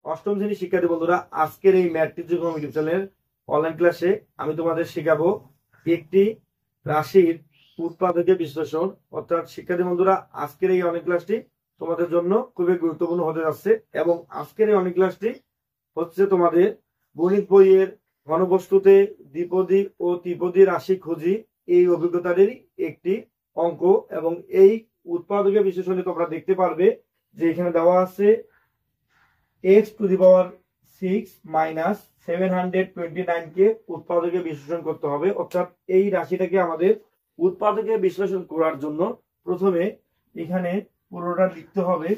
অষ্টম শ্রেণীর শিক্ষার্থী বন্ধুরা, আজকের এই ম্যাথ ইউটিউব চ্যানেলের অনলাইন ক্লাসে আমি তোমাদের শেখাবো একটি রাশির উৎপাদকের বিশ্লেষণ। অর্থাৎ শিক্ষার্থী বন্ধুরা, আজকের এই অনলাইন ক্লাসটি তোমাদের জন্য খুবই গুরুত্বপূর্ণ হতে যাচ্ছে এবং আজকের এই অনলাইন ক্লাসটি হচ্ছে তোমাদের গণিত বইয়ের ঘনবস্তুতে দ্বিপদী ও ত্রিপদী রাশি খুঁজি এই অভিজ্ঞতারই একটি অঙ্ক। এবং এই উৎপাদকের বিশ্লেষণে তোমরা দেখতে পারবে যে এখানে দেওয়া আছে x to the power 6 minus 729 কে উৎপাদকে বিশ্লেষণ করতে হবে। অর্থাৎ এই রাশিটাকে আমাদের উৎপাদকে বিশ্লেষণ করার জন্য প্রথমে এখানে পুরোটা লিখতে হবে।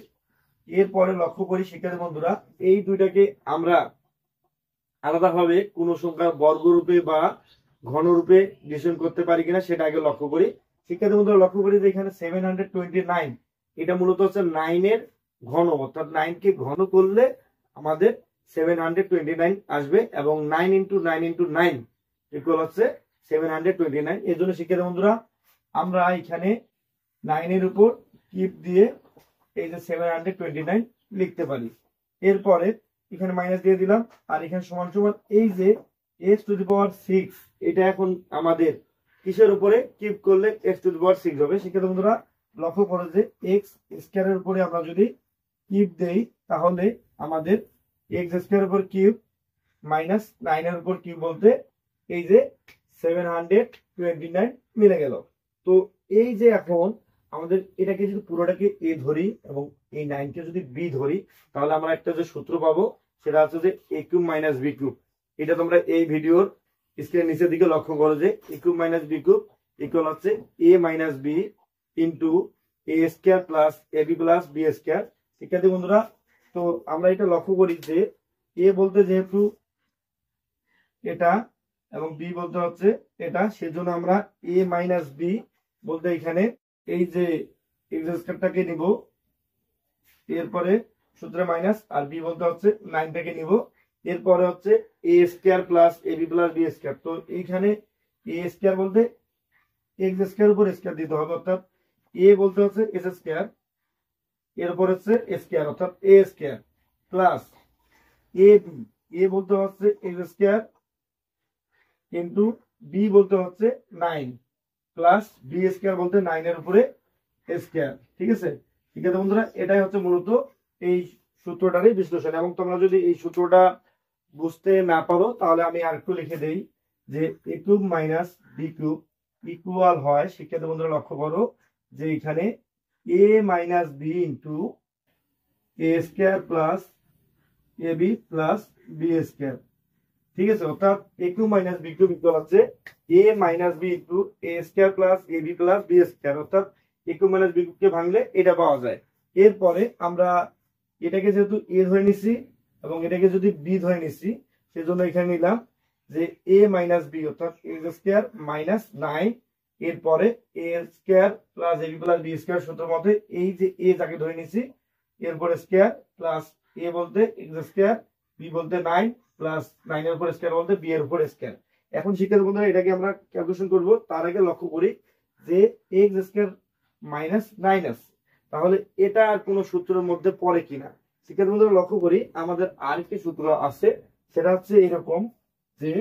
এরপরে লক্ষ্য করি শিক্ষার্থী বন্ধুরা, এই দুইটাকে আমরা আলাদাভাবে কোন সংখ্যার বর্গরূপে বা ঘনরূপে বিশ্লেষণ করতে পারি কিনা সেটা আগে লক্ষ্য করি। শিক্ষার্থী বন্ধুরা লক্ষ্য করি যে এখানে 729 এটা মূলত হচ্ছে 9 এর ঘন, অর্থাৎ 9 কে ঘন করলে আমাদের 729 আসবে এবং 9 into 9 into 9 ইকুয়াল হচ্ছে 729। এর জন্য শিক্ষার্থী বন্ধুরা আমরা এখানে 9 এর উপর কিপ দিয়ে এই যে 729 লিখতে পারি। এরপরে এখানে মাইনাস দিয়ে দিলাম আর এখানে সমান সমান এই যে x to the power 6 এটা এখন আমাদের কিসের উপরে কিপ করলে x to the power 6 হবে। শিক্ষার্থী বন্ধুরা লক্ষ্য করো যে x স্কয়ারের উপরে আমরা যদি কিউব দেই তাহলে আমাদের x স্কয়ারের উপর কিউব মাইনাস 9 এর উপর কিউব বলতে এই যে 729 মিলে গেল। তো এই যে এখন আমাদের এটাকে যদি পুরোটাকে a ধরি এবং এই 9 কে যদি b ধরি তাহলে আমরা একটা যে সূত্র পাবো সেটা হচ্ছে যে a cube minus b cube. এটা তোমরা এই ভিডিওর স্ক্রিনের নিচের দিকে লক্ষ্য করো যে a cube minus b cube equal হচ্ছে a minus b into a square plus ab plus b square. শিক্ষার্থী বন্ধুরা তো আমরা এটা লক্ষ্য করি যে a বলতে যেহেতু এটা এবং b বলতে হচ্ছে এটা, সেজন্য আমরা a মাইনাস b বলতে এখানে এই যে x স্কয়ারটাকে নিব, এরপরে সূত্রে মাইনাস আর b বলতে হচ্ছে 9 টাকে নিব, এরপরে হচ্ছে a square plus ab plus b square. তো এইখানে a স্কয়ার বলতে x স্কয়ার উপর স্কয়ার দিতে হবে, অর্থাৎ a বলতে হচ্ছে s স্কয়ার এর উপর হচ্ছে স্কয়ার অর্থাৎ a square plus ab a বলতে হচ্ছে x স্কয়ার ইনটু b বলতে হচ্ছে 9 প্লাস b স্কয়ার বলতে 9 এর উপরে স্কয়ার। ঠিক আছে শিক্ষার্থী বন্ধুরা, এটাই হচ্ছে মূলত এই সূত্রটারই বিশ্লেষণ। এবং তোমরা যদি এই সূত্রটা বুঝতে না পারো তাহলে আমি আরেকটু লিখে দেই যে a cube minus b cube equal হয়, শিক্ষার্থী বন্ধুরা লক্ষ্য করো যে এখানে a minus b into a square plus ab plus b square. ঠিক আছে, অর্থাৎ a cube minus b cube equal হচ্ছে a minus b into a square plus ab plus b square. অর্থাৎ a cube minus b cube কে ভাঙলে এটা পাওয়া যায়। এরপরে আমরা এটাকে যেহেতু a ধরে নিছি এবং এটাকে যদি b ধরে নিছি সেজন্য এখানে নিলাম যে a মাইনাস b অর্থাৎ a স্কয়ার মাইনাস 9 এরপরে a square plus ab plus b square সূত্রের মধ্যে এই যে a যাকে ধরে নিছি এরপরে স্কয়ার প্লাস a বলতে x স্কয়ার b বলতে 9 প্লাস 9 এর উপর স্কয়ার বলতে b এর উপর স্কয়ার। এখন শিক্ষার্থী বন্ধুরা এটাকে আমরা ক্যালকুলেশন করব, তার আগে লক্ষ্য করি যে x স্কয়ার মাইনাস 9 আছে, তাহলে এটা আর কোন সূত্রের মধ্যে পড়ে কিনা। শিক্ষার্থী বন্ধুরা লক্ষ্য করি আমাদের আরেকটি সূত্র আছে, সেটা হচ্ছে এরকম যে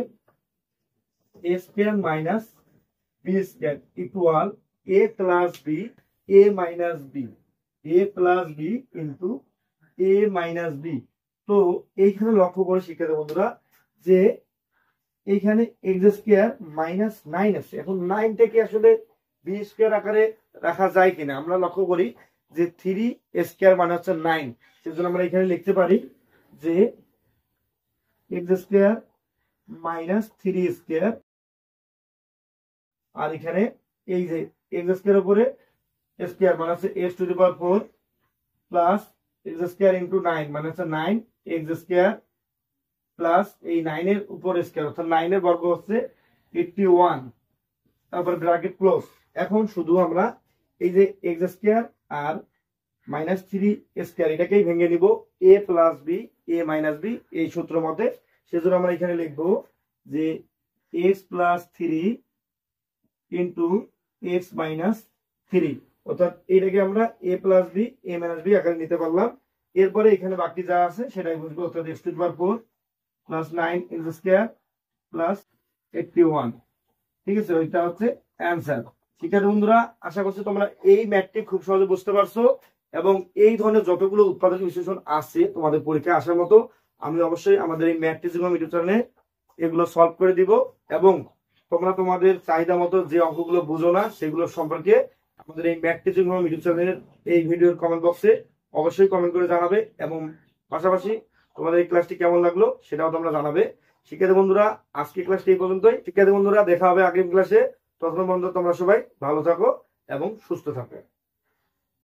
a square minus b square equal a plus b a minus b a plus b into a minus b। তো এইখানে লক্ষ্য করে শিক্ষার্থী বন্ধুরা যে এইখানে x স্কয়ার মাইনাস 9 আছে, এখন 9 থেকে আসলে b স্কয়ার আকারে রাখা যায় কিনা আমরা লক্ষ্য করি যে 3 স্কয়ার মানে হচ্ছে 9, সেজন্য আমরা এখানে লিখতে পারি যে x স্কয়ার মাইনাস 3 স্কয়ার আর এখানে এই যে x স্কয়ার উপরে স্কয়ার মানে হচ্ছে x to the power 4 plus x square into 9 মানে হচ্ছে 9 x স্কয়ার প্লাস এই 9 এর উপর স্কয়ার অর্থাৎ 9 এর বর্গ হচ্ছে 81, তারপর ব্র্যাকেট ক্লোজ। এখন শুধু আমরা এই যে x স্কয়ার আর মাইনাস 3 স্কয়ার এটাকেই ভেঙে নিব a plus b a minus b এই সূত্রের মধ্যে, সেজন্য আমরা এখানে লিখব যে x plus 3 into x minus 3 অর্থাৎ এটাকে আমরা a plus b a minus b আকারে নিতে পারলাম। এরপরে এখানে বাকি যা আছে সেটাই বসবে, অর্থাৎ x to the power 4 plus 9 square plus 81। ঠিক আছে, ওইটা হচ্ছে অ্যান্সার। শিক্ষার্থী বন্ধুরা, আশা করছি তোমরা এই ম্যাথটি খুব সহজে বুঝতে পারছো এবং এই ধরনের যতগুলো উৎপাদক বিশ্লেষণ আছে তোমাদের পরীক্ষায় আসার মতো আমি অবশ্যই আমাদের এই ম্যাথ টিচিং ইউটিউব চ্যানেলে এগুলো সলভ করে দিব। এবং তোমরা তোমাদের চাহিদা মতো যে অঙ্কগুলো বুঝো না সেগুলো সম্পর্কে আমাদের এই ম্যাথ টিচিং ইউটিউব চ্যানেলের এই ভিডিওর কমেন্ট বক্সে অবশ্যই কমেন্ট করে জানাবে এবং পাশাপাশি তোমাদের এই ক্লাসটি কেমন লাগলো সেটাও তোমরা জানাবে। শিক্ষার্থী বন্ধুরা, আজকে ক্লাসটি এই পর্যন্তই। শিক্ষার্থী বন্ধুরা, দেখা হবে আগামী ক্লাসে। ততক্ষণ পর্যন্ত তোমরা সবাই ভালো থাকো এবং সুস্থ থাকো।